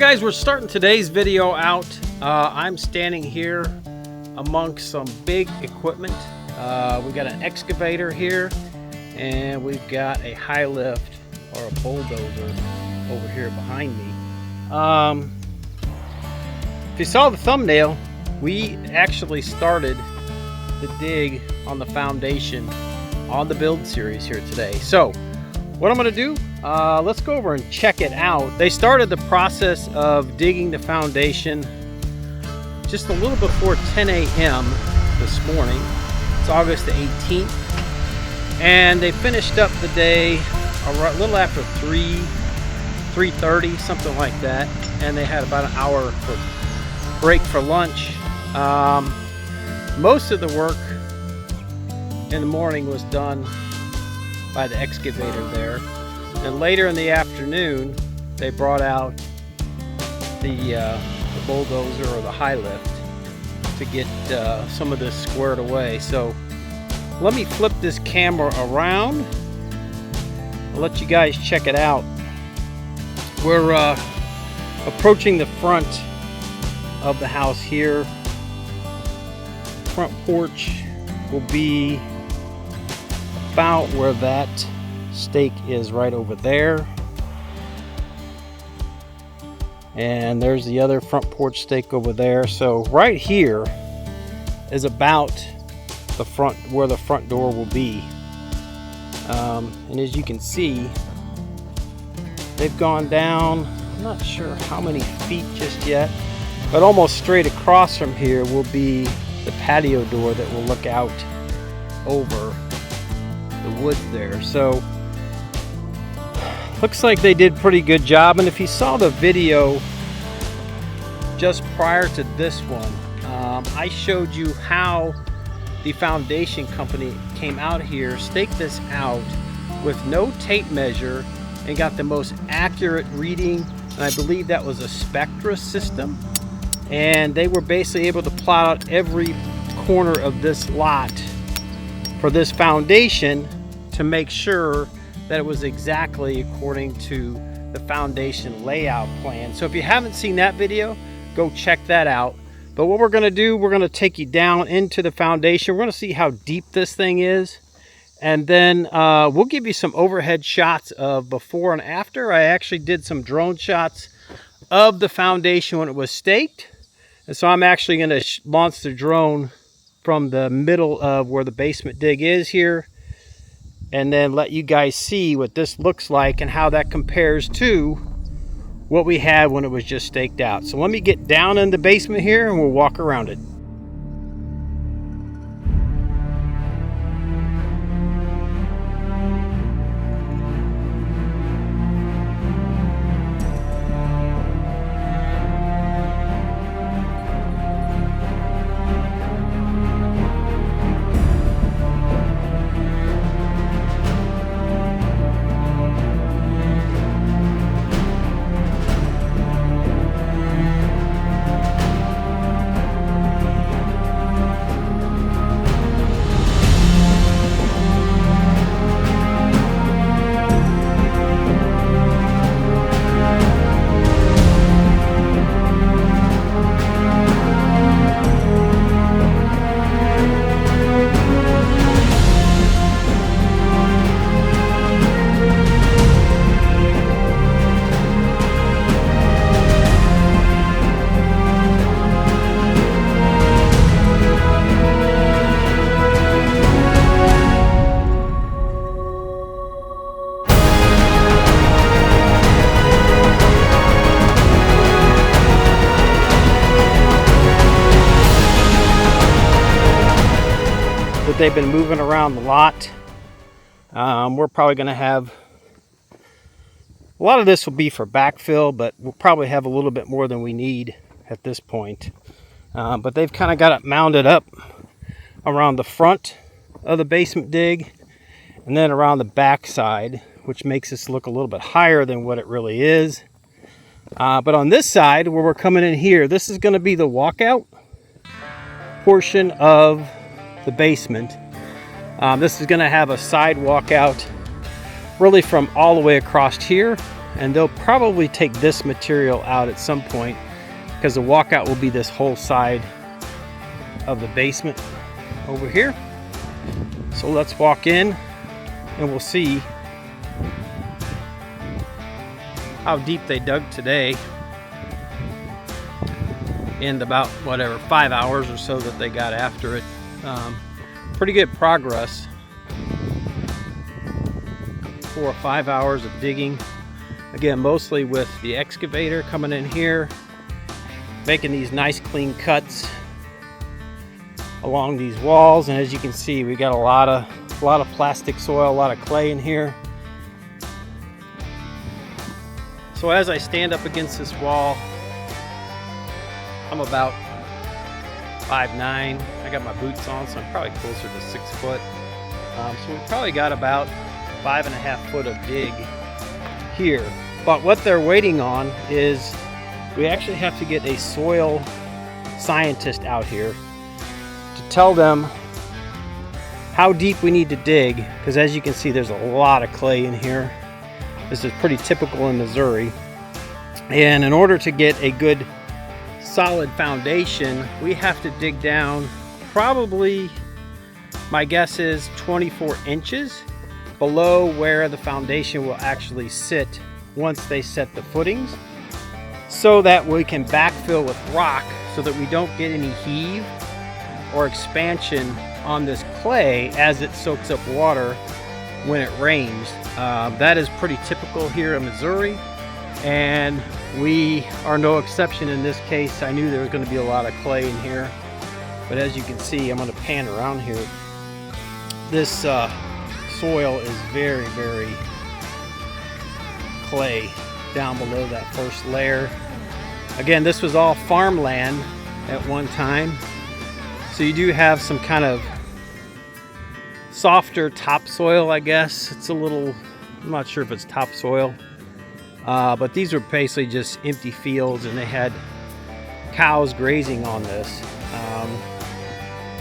guys, we're starting today's video out. I'm standing here amongst some big equipment. We've got an excavator here, and we've got a high lift or a bulldozer over here behind me. If you saw the thumbnail, we actually started the dig on the foundation on the build series here today. So what I'm going to do, let's go over and check it out. They started the process of digging the foundation just a little before 10 a.m. this morning. It's August the 18th, and they finished up the day a little after 3:30, something like that, and they had about an hour for break for lunch. Most of the work in the morning was done by the excavator there, and later in the afternoon they brought out the bulldozer or the high lift to get some of this squared away. So let me flip this camera around. I'll let you guys check it out. We're approaching the front of the house here. Front porch will be about where that stake is, right over there. And there's the other front porch stake over there. So right here is about the front, where the front door will be. And as you can see, they've gone down, I'm not sure how many feet just yet, but almost straight across from here will be the patio door that will look out over the woods there. So looks like they did a pretty good job. And if you saw the video just prior to this one, I showed you how the foundation company came out here, staked this out with no tape measure, and got the most accurate reading. And I believe that was a Spectra system, and they were basically able to plot out every corner of this lot for this foundation to make sure that it was exactly according to the foundation layout plan. So if you haven't seen that video, go check that out. But what we're going to do, we're going to take you down into the foundation. We're going to see how deep this thing is, and then we'll give you some overhead shots of before and after. I actually did some drone shots of the foundation when it was staked, and so I'm actually going to launch the drone from the middle of where the basement dig is here, and then let you guys see what this looks like and how that compares to what we had when it was just staked out. So let me get down in the basement here and we'll walk around it. They've been moving around the lot. We're probably going to have a lot of this will be for backfill, but we'll probably have a little bit more than we need at this point. But they've kind of got it mounded up around the front of the basement dig and then around the back side, which makes this look a little bit higher than what it really is. But on this side where we're coming in here, this is going to be the walkout portion of the basement. This is going to have a side walkout really from all the way across here and they'll probably take this material out at some point, because the walkout will be this whole side of the basement over here. So let's walk in and we'll see how deep they dug today in about whatever 5 hours or so that they got after it. Pretty good progress. 4 or 5 hours of digging, again mostly with the excavator coming in here, making these nice clean cuts along these walls. And as you can see, we got a lot of plastic soil, a lot of clay in here. So as I stand up against this wall, I'm about 5'9". I got my boots on, so I'm probably closer to 6 foot. So we probably got about 5.5 foot of dig here. But what they're waiting on is we actually have to get a soil scientist out here to tell them how deep we need to dig, because as you can see, there's a lot of clay in here. This is pretty typical in Missouri. And in order to get a good solid foundation, we have to dig down probably, my guess is 24 inches below where the foundation will actually sit once they set the footings, so that we can backfill with rock so that we don't get any heave or expansion on this clay as it soaks up water when it rains. That is pretty typical here in Missouri, and we are no exception in this case. I knew there was going to be a lot of clay in here, but as you can see, I'm going to pan around here. This soil is very, very clay down below that first layer. Again, this was all farmland at one time, so you do have some kind of softer topsoil, I guess. It's a little, I'm not sure if it's topsoil, but these were basically just empty fields, and they had cows grazing on this.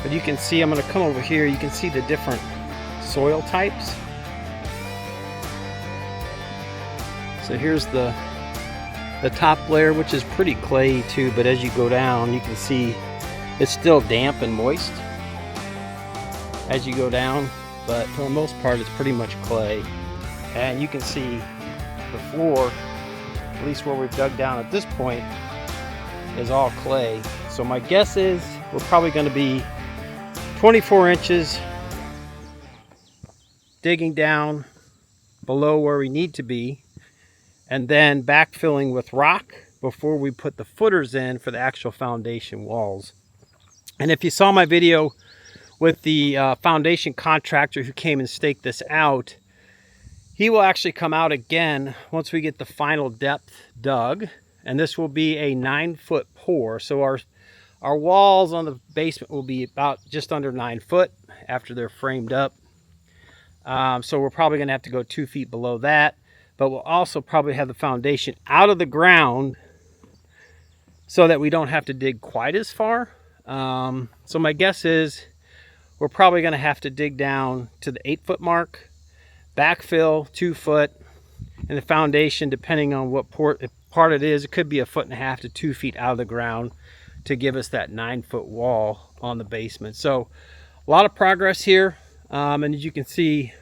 But you can see, I'm going to come over here, you can see the different soil types. So here's the top layer, which is pretty clayey too, but as you go down, you can see it's still damp and moist as you go down, but for the most part, it's pretty much clay. And you can see the floor, at least where we've dug down at this point, is all clay. So my guess is we're probably going to be 24 inches digging down below where we need to be, and then backfilling with rock before we put the footers in for the actual foundation walls. And if you saw my video with the foundation contractor who came and staked this out, he will actually come out again once we get the final depth dug, and this will be a 9-foot pour. So our walls on the basement will be about just under 9 foot after they're framed up. So we're probably going to have to go 2 feet below that, but we'll also probably have the foundation out of the ground so that we don't have to dig quite as far. So my guess is we're probably going to have to dig down to the 8-foot mark, backfill 2 foot, and the foundation, depending on what part it is, it could be 1.5 feet to 2 feet out of the ground to give us that 9-foot wall on the basement. So a lot of progress here. And as you can see,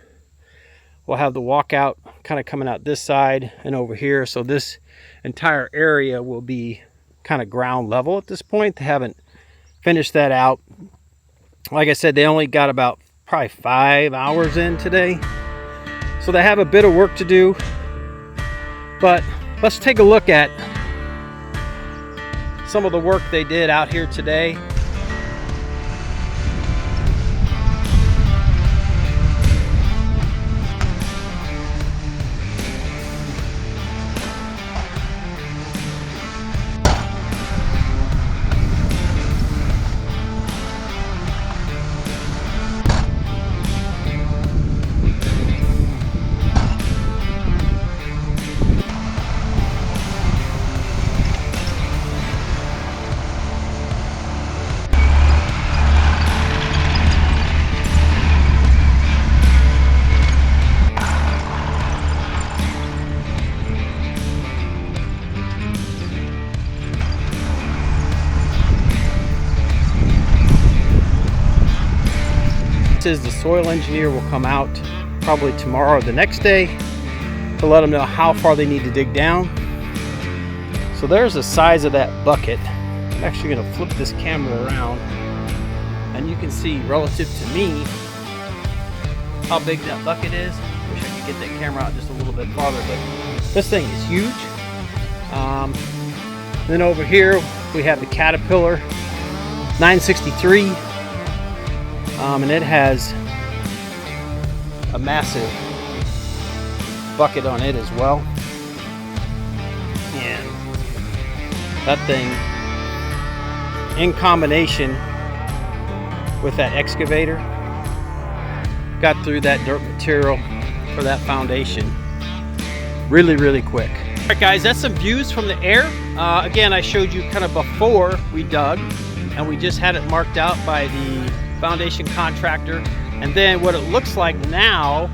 we'll have the walkout kind of coming out this side and over here. So this entire area will be kind of ground level at this point. They haven't finished that out. Like I said, they only got about probably 5 hours in today, so they have a bit of work to do. But let's take a look at some of the work they did out here today. The soil engineer will come out probably tomorrow or the next day to let them know how far they need to dig down. So there's the size of that bucket. I'm actually going to flip this camera around and you can see relative to me how big that bucket is. Wish I could get that camera out just a little bit farther, but this thing is huge. Then over here we have the Caterpillar 963, and it has a massive bucket on it as well. And that thing, in combination with that excavator, got through that dirt material for that foundation really quick. All right guys, that's some views from the air. Again, I showed you kind of before we dug, and we just had it marked out by the foundation contractor, and then what it looks like now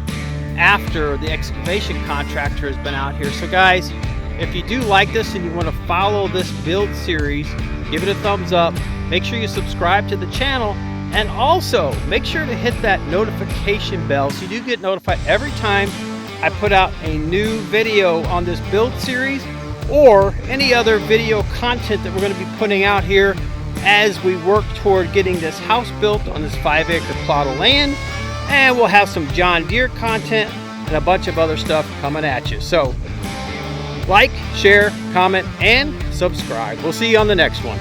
after the excavation contractor has been out here. So guys, if you do like this and you want to follow this build series, give it a thumbs up, make sure you subscribe to the channel, and also make sure to hit that notification bell so you do get notified every time I put out a new video on this build series or any other video content that we're going to be putting out here as we work toward getting this house built on this 5-acre plot of land. And we'll have some John Deere content and a bunch of other stuff coming at you. So like, share, comment, and subscribe. We'll see you on the next one.